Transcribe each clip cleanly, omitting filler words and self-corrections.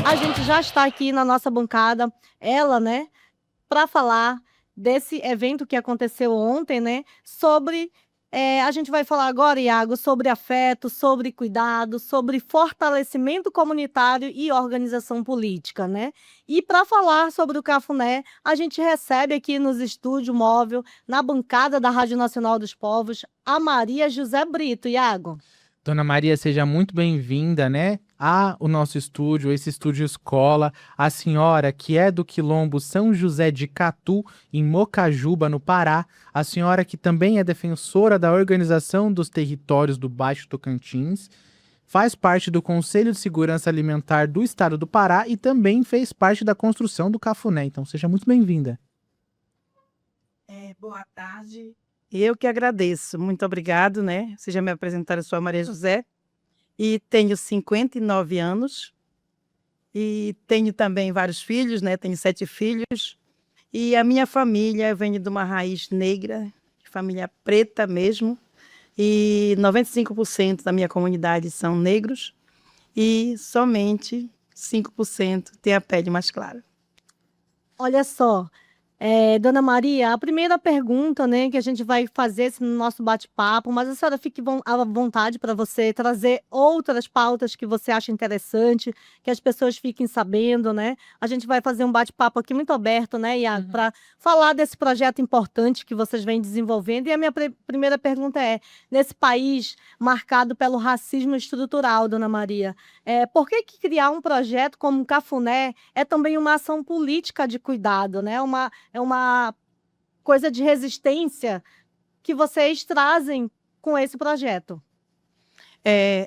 A gente já está aqui na nossa bancada, ela, né, para falar desse evento que aconteceu ontem, né, sobre a gente vai falar agora, Iago, sobre afeto, sobre cuidado, sobre fortalecimento comunitário e organização política, né? E para falar sobre o Cafuné, a gente recebe aqui nos estúdio móvel, na bancada da Rádio Nacional dos Povos, a Maria José Brito, Iago. Dona Maria, seja muito bem-vinda, né? O nosso estúdio, esse estúdio escola, a senhora que é do Quilombo São José de Catu, em Mocajuba, no Pará, a senhora que também é defensora da Organização dos Territórios do Baixo Tocantins, faz parte do Conselho de Segurança Alimentar do Estado do Pará e também fez parte da construção do Cafuné. Então, seja muito bem-vinda. Boa tarde. Eu que agradeço. Muito obrigado, né? Vocês já me apresentaram, eu sou a Maria José e tenho 59 anos e tenho também vários filhos, né? Tenho 7 filhos e a minha família vem de uma raiz negra, família preta mesmo, e 95% da minha comunidade são negros e somente 5% tem a pele mais clara. Olha só, Dona Maria, a primeira pergunta, né, que a gente vai fazer no nosso bate-papo, mas a senhora fique à vontade para você trazer outras pautas que você acha interessante, que as pessoas fiquem sabendo, né? A gente vai fazer um bate-papo aqui muito aberto, né, Iago, para falar desse projeto importante que vocês vêm desenvolvendo. E a minha primeira pergunta é: nesse país marcado pelo racismo estrutural, Dona Maria, por que criar um projeto como o Cafuné é também uma ação política de cuidado, né? É uma coisa de resistência que vocês trazem com esse projeto.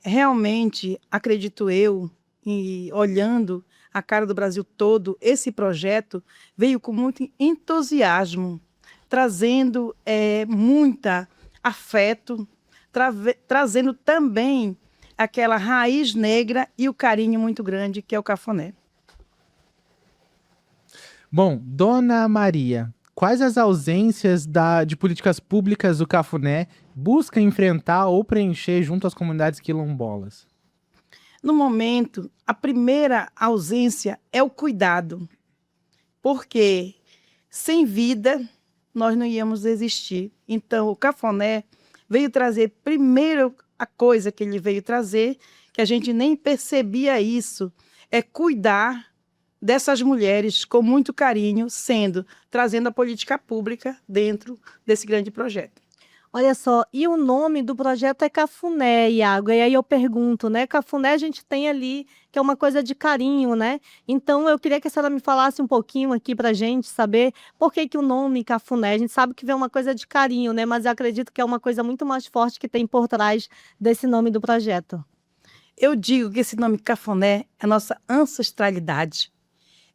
Realmente, acredito eu, e olhando a cara do Brasil todo, esse projeto veio com muito entusiasmo, trazendo muita afeto, trazendo também aquela raiz negra e o carinho muito grande que é o Cafuné. Bom, Dona Maria, quais as ausências de políticas públicas do Cafuné busca enfrentar ou preencher junto às comunidades quilombolas? No momento, a primeira ausência é o cuidado, porque sem vida nós não íamos existir. Então, o Cafuné veio trazer, primeiro, a coisa que ele veio trazer, que a gente nem percebia isso, é cuidar dessas mulheres com muito carinho, trazendo a política pública dentro desse grande projeto. Olha só, e o nome do projeto é Cafuné, Iago. E aí eu pergunto, né? Cafuné a gente tem ali, que é uma coisa de carinho, né? Então eu queria que a senhora me falasse um pouquinho aqui pra gente saber por que o nome Cafuné. A gente sabe que vem uma coisa de carinho, né? Mas eu acredito que é uma coisa muito mais forte que tem por trás desse nome do projeto. Eu digo que esse nome Cafuné é a nossa ancestralidade.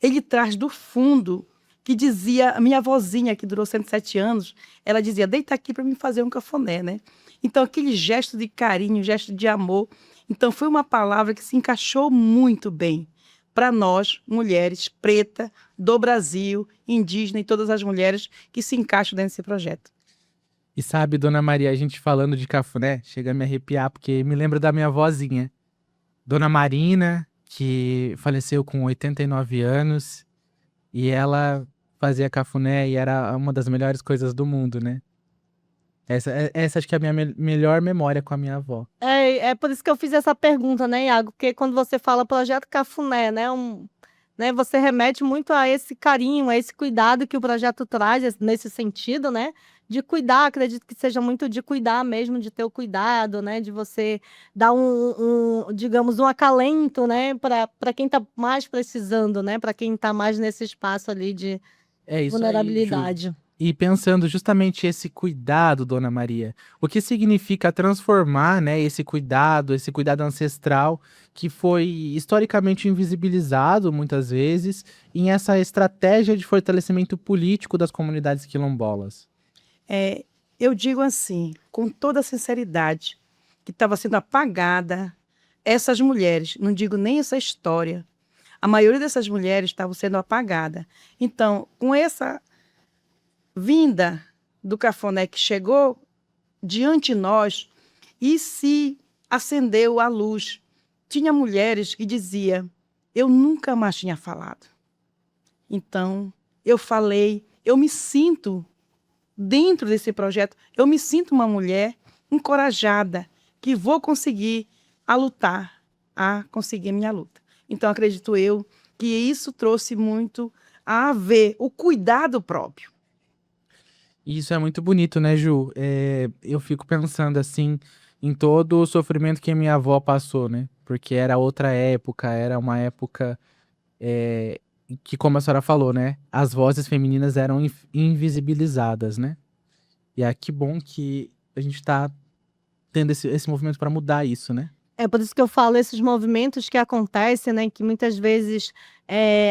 Ele traz do fundo, que dizia, a minha avózinha, que durou 107 anos, ela dizia: deita aqui para me fazer um cafuné, né? Então, aquele gesto de carinho, gesto de amor. Então, foi uma palavra que se encaixou muito bem para nós, mulheres preta do Brasil, indígena e todas as mulheres que se encaixam dentro desse projeto. E sabe, Dona Maria, a gente falando de Cafuné, chega a me arrepiar, porque me lembra da minha avózinha, Dona Marina, que faleceu com 89 anos, e ela fazia cafuné e era uma das melhores coisas do mundo, né? Essa acho que é a minha melhor memória com a minha avó. É por isso que eu fiz essa pergunta, né, Iago? Porque quando você fala projeto Cafuné, né, né, você remete muito a esse carinho, a esse cuidado que o projeto traz nesse sentido, né? De cuidar, acredito que seja muito de cuidar mesmo, de ter o cuidado, né? De você dar digamos, um acalento, né? Para quem está mais precisando, né? Para quem está mais nesse espaço ali de É isso aí, Ju. vulnerabilidade. E pensando justamente esse cuidado, Dona Maria, o que significa transformar, né, esse cuidado ancestral que foi historicamente invisibilizado muitas vezes em essa estratégia de fortalecimento político das comunidades quilombolas? Eu digo assim, com toda a sinceridade, que estava sendo apagada essas mulheres, não digo nem essa história, a maioria dessas mulheres estavam sendo apagada. Então, com essa vinda do Cafuné que chegou diante de nós e se acendeu a luz. Tinha mulheres que diziam: eu nunca mais tinha falado. Então, eu falei, eu me sinto, dentro desse projeto, eu me sinto uma mulher encorajada, que vou conseguir lutar, a conseguir minha luta. Então, acredito eu que isso trouxe muito a ver o cuidado próprio. Isso é muito bonito, né, Ju? Eu fico pensando assim em todo o sofrimento que a minha avó passou, né? Porque era outra época, era uma época que, como a senhora falou, né? As vozes femininas eram invisibilizadas, né? E que bom que a gente tá tendo esse movimento para mudar isso, né? É por isso que eu falo, esses movimentos que acontecem, né, que muitas vezes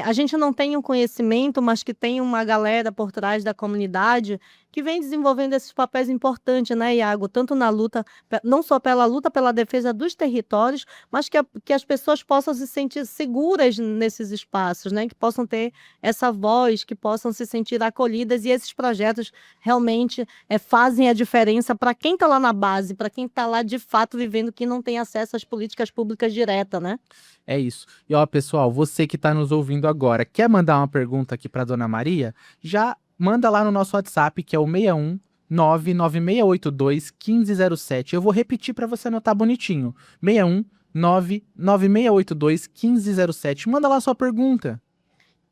a gente não tem um conhecimento, mas que tem uma galera por trás da comunidade que vem desenvolvendo esses papéis importantes, né, Iago? Tanto na luta, não só pela luta pela defesa dos territórios, mas que as pessoas possam se sentir seguras nesses espaços, né, que possam ter essa voz, que possam se sentir acolhidas, e esses projetos realmente fazem a diferença para quem está lá na base, para quem está lá de fato vivendo, que não tem acesso às políticas públicas diretas, né? É isso. E ó, pessoal, você que está nos ouvindo agora, quer mandar uma pergunta aqui para Dona Maria? Já manda lá no nosso WhatsApp, que é o 61 99682 1507. Eu vou repetir para você anotar bonitinho. 61 99682 1507. Manda lá sua pergunta.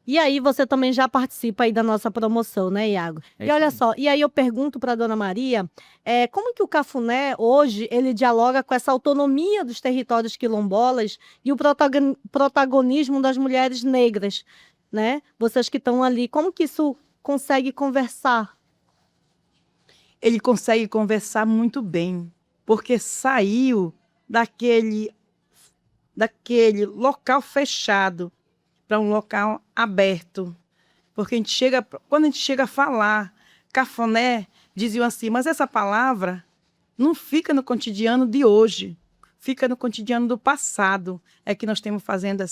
E aí você também já participa aí da nossa promoção, né, Iago? É E isso olha aí. só, e aí eu pergunto para Dona Maria, como que o Cafuné hoje ele dialoga com essa autonomia dos territórios quilombolas e o protagonismo das mulheres negras, né? Vocês que estão ali, como que isso consegue conversar? Ele consegue conversar muito bem, porque saiu daquele local fechado para um local aberto. Porque quando a gente chega a falar, cafuné, diziam assim, mas essa palavra não fica no cotidiano de hoje, fica no cotidiano do passado. É que nós temos fazendo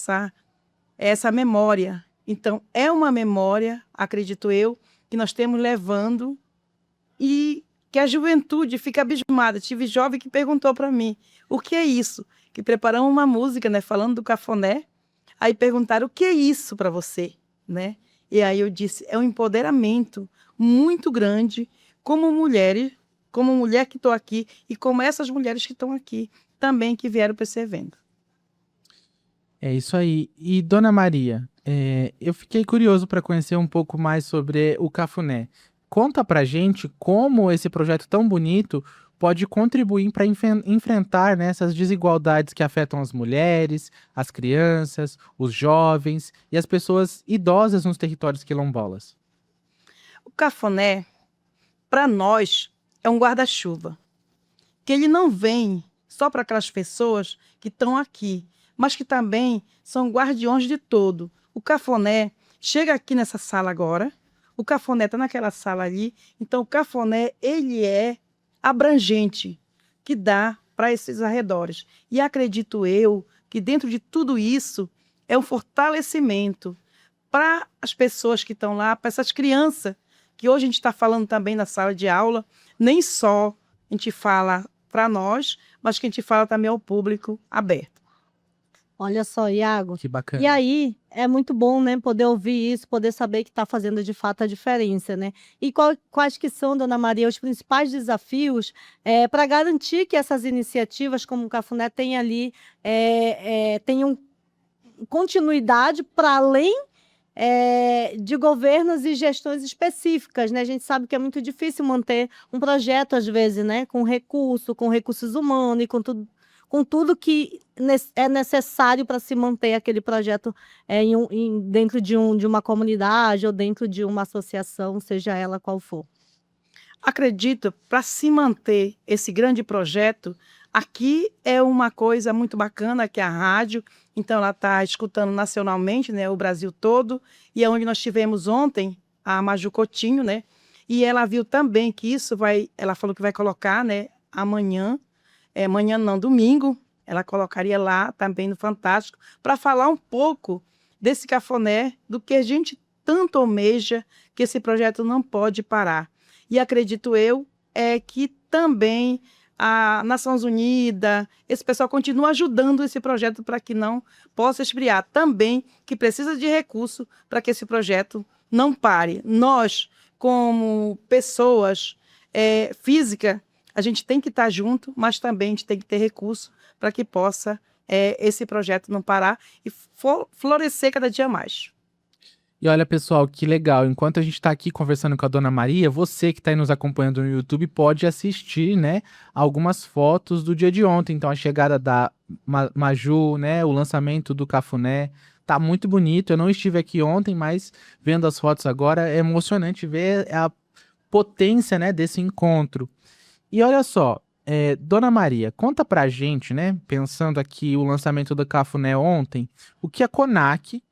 essa memória. Então, é uma memória, acredito eu, que nós temos levando e que a juventude fica abismada. Tive jovem que perguntou para mim, o que é isso? Que preparamos uma música, né, falando do cafuné. Aí perguntaram, o que é isso para você? Né? E aí eu disse, é um empoderamento muito grande como mulher que estou aqui e como essas mulheres que estão aqui também que vieram para esse evento. É isso aí. E Dona Maria, eu fiquei curioso para conhecer um pouco mais sobre o Cafuné. Conta pra gente como esse projeto tão bonito pode contribuir para enfrentar, né, essas desigualdades que afetam as mulheres, as crianças, os jovens e as pessoas idosas nos territórios quilombolas. O cafuné, para nós, é um guarda-chuva, que ele não vem só para aquelas pessoas que estão aqui, mas que também são guardiões de todo. O cafuné chega aqui nessa sala agora, o cafuné está naquela sala ali, então o cafuné, ele é abrangente, que dá para esses arredores. E acredito eu que dentro de tudo isso é um fortalecimento para as pessoas que estão lá, para essas crianças, que hoje a gente está falando também na sala de aula, nem só a gente fala para nós, mas que a gente fala também ao público aberto. Olha só, Iago. Que bacana. E aí, é muito bom, né, poder ouvir isso, poder saber que está fazendo de fato a diferença, né? E quais que são, Dona Maria, os principais desafios para garantir que essas iniciativas, como o Cafuné, tenham continuidade para além de governos e gestões específicas, né? A gente sabe que é muito difícil manter um projeto, às vezes, né, com recursos humanos e com tudo que é necessário para se manter aquele projeto dentro de uma comunidade ou dentro de uma associação, seja ela qual for. Acredito, para se manter esse grande projeto, aqui é uma coisa muito bacana, que é a rádio, então ela está escutando nacionalmente, né, o Brasil todo, e é onde nós tivemos ontem a Maju Coutinho, né, e ela viu também que ela falou que vai colocar, né, amanhã não, domingo, ela colocaria lá também no Fantástico, para falar um pouco desse cafuné, do que a gente tanto almeja, que esse projeto não pode parar. E acredito eu que também a Nações Unidas, esse pessoal continua ajudando esse projeto para que não possa esfriar. Também que precisa de recurso para que esse projeto não pare. Nós, como pessoas físicas, a gente tem que estar junto, mas também a gente tem que ter recurso para que possa esse projeto não parar e florescer cada dia mais. E olha, pessoal, que legal. Enquanto a gente está aqui conversando com a Dona Maria, você que está aí nos acompanhando no YouTube pode assistir, né, algumas fotos do dia de ontem. Então, a chegada da Maju, né, o lançamento do Cafuné, tá muito bonito. Eu não estive aqui ontem, mas vendo as fotos agora é emocionante ver a potência, né, desse encontro. E olha só, Dona Maria, conta pra gente, né, pensando aqui o lançamento do Cafuné ontem, o que a CONAC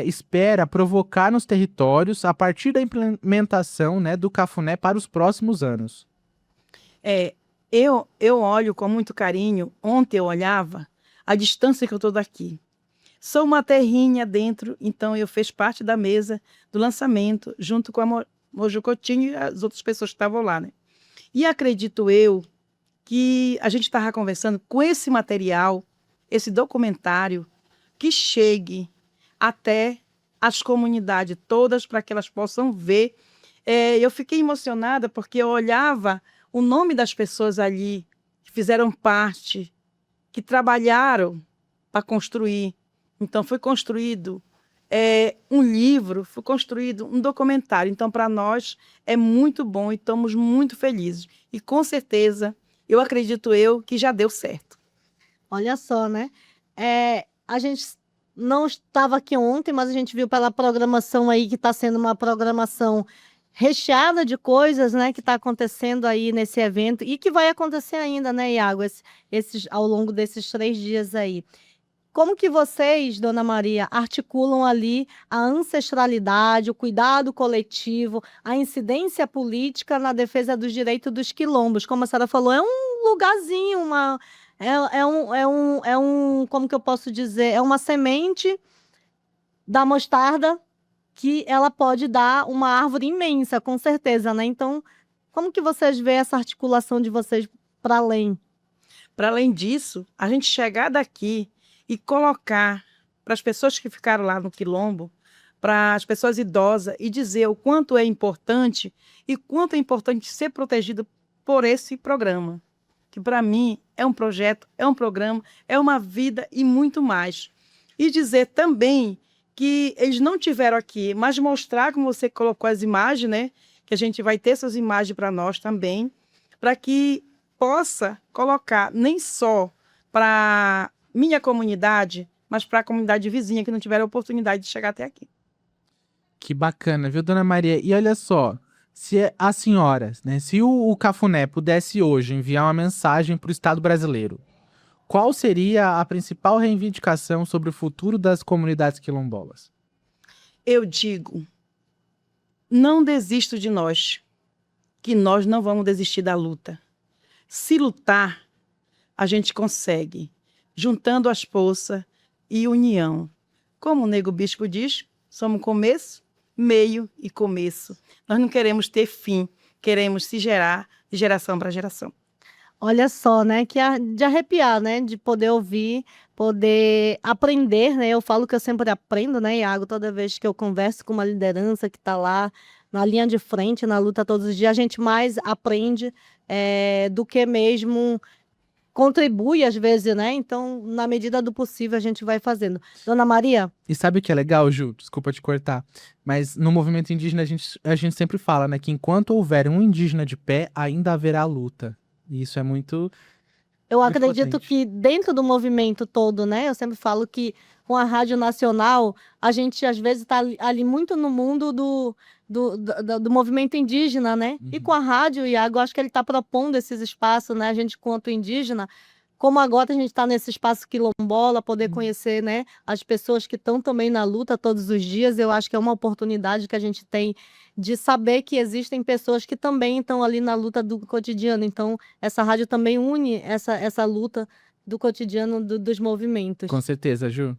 espera provocar nos territórios a partir da implementação, né, do Cafuné para os próximos anos. Eu olho com muito carinho. Ontem eu olhava a distância que eu estou daqui. Sou uma terrinha dentro, então eu fiz parte da mesa do lançamento, junto com a Mojo Coutinho e as outras pessoas que estavam lá, né? E acredito eu que a gente estava conversando com esse material, esse documentário, que chegue até as comunidades todas para que elas possam ver. Eu fiquei emocionada porque eu olhava o nome das pessoas ali que fizeram parte, que trabalharam para construir. Então, foi construído um livro, foi construído um documentário. Então, para nós, é muito bom e estamos muito felizes. E, com certeza, eu acredito que já deu certo. Olha só, né? A gente não estava aqui ontem, mas a gente viu pela programação aí que está sendo uma programação recheada de coisas, né, que está acontecendo aí nesse evento e que vai acontecer ainda, né, Iago, ao longo desses 3 dias aí. Como que vocês, Dona Maria, articulam ali a ancestralidade, o cuidado coletivo, a incidência política na defesa dos direitos dos quilombos? Como a senhora falou, é um lugarzinho, como que eu posso dizer? É uma semente da mostarda que ela pode dar uma árvore imensa, com certeza, né? Então, como que vocês veem essa articulação de vocês para além? Para além disso, a gente chegar daqui e colocar para as pessoas que ficaram lá no quilombo, para as pessoas idosas, e dizer o quanto é importante e quanto é importante ser protegido por esse programa, que para mim é um projeto, é um programa, é uma vida e muito mais. E dizer também que eles não tiveram aqui, mas mostrar, como você colocou as imagens, né? Que a gente vai ter essas imagens para nós também, para que possa colocar nem só para minha comunidade, mas para a comunidade vizinha que não tiveram a oportunidade de chegar até aqui. Que bacana, viu, Dona Maria? E olha só, se a senhora, né, se o Cafuné pudesse hoje enviar uma mensagem para o Estado brasileiro, qual seria a principal reivindicação sobre o futuro das comunidades quilombolas? Eu digo, não desisto de nós, que nós não vamos desistir da luta. Se lutar, a gente consegue, juntando as forças e união. Como o Nego Bispo diz, somos começo, meio e começo. Nós não queremos ter fim, queremos se gerar de geração para geração. Olha só, né, que de arrepiar, né, de poder ouvir, poder aprender, né, eu falo que eu sempre aprendo, né, Iago, toda vez que eu converso com uma liderança que está lá na linha de frente, na luta todos os dias, a gente mais aprende do que mesmo contribui às vezes, né, então, na medida do possível, a gente vai fazendo. Dona Maria? E sabe o que é legal, Ju? Desculpa te cortar, mas no movimento indígena a gente sempre fala, né, que enquanto houver um indígena de pé, ainda haverá luta. E isso é muito... Eu muito acredito potente. que dentro do movimento todo, né? Eu sempre falo que com a Rádio Nacional, a gente às vezes está ali muito no mundo do movimento indígena, né? E com a rádio, Iago, eu acho que ele está propondo esses espaços, né? A gente, quanto indígena, como agora a gente está nesse espaço quilombola, poder conhecer, né, as pessoas que estão também na luta todos os dias, eu acho que é uma oportunidade que a gente tem de saber que existem pessoas que também estão ali na luta do cotidiano. Então, essa rádio também une essa luta do cotidiano dos movimentos. Com certeza, Ju.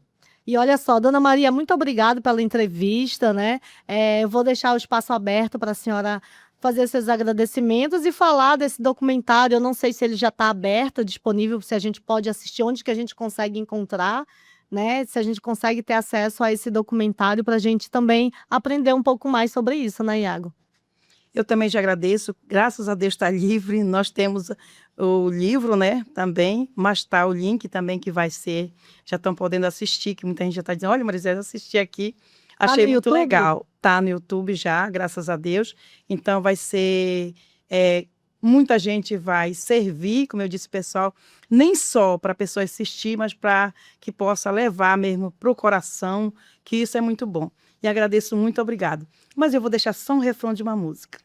E olha só, Dona Maria, muito obrigada pela entrevista, né? Eu vou deixar o espaço aberto para a senhora fazer seus agradecimentos e falar desse documentário. Eu não sei se ele já está aberto, disponível, se a gente pode assistir, onde que a gente consegue encontrar, né? Se a gente consegue ter acesso a esse documentário para a gente também aprender um pouco mais sobre isso, né, Iago? Eu também te agradeço, graças a Deus está livre, nós temos o livro, né, também, mas está o link também que vai ser, já estão podendo assistir, que muita gente já está dizendo, olha, Marisé, eu assisti aqui, achei no muito YouTube? legal. Está no YouTube já, graças a Deus, então vai ser, muita gente vai servir, como eu disse, pessoal, nem só para a pessoa assistir, mas para que possa levar mesmo para o coração, que isso é muito bom. E agradeço, muito obrigado. Mas eu vou deixar só um refrão de uma música.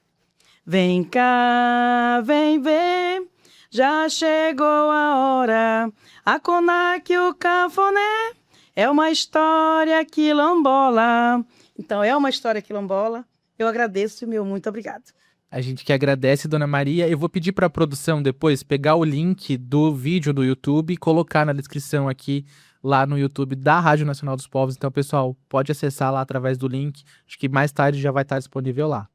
Vem cá, vem, vem, já chegou a hora, a Conac, o Cafuné, é uma história quilombola. Então, é uma história quilombola. Eu agradeço, meu muito obrigado. A gente que agradece, Dona Maria. Eu vou pedir para a produção depois pegar o link do vídeo do YouTube e colocar na descrição aqui, lá no YouTube da Rádio Nacional dos Povos. Então, pessoal, pode acessar lá através do link. Acho que mais tarde já vai estar disponível lá.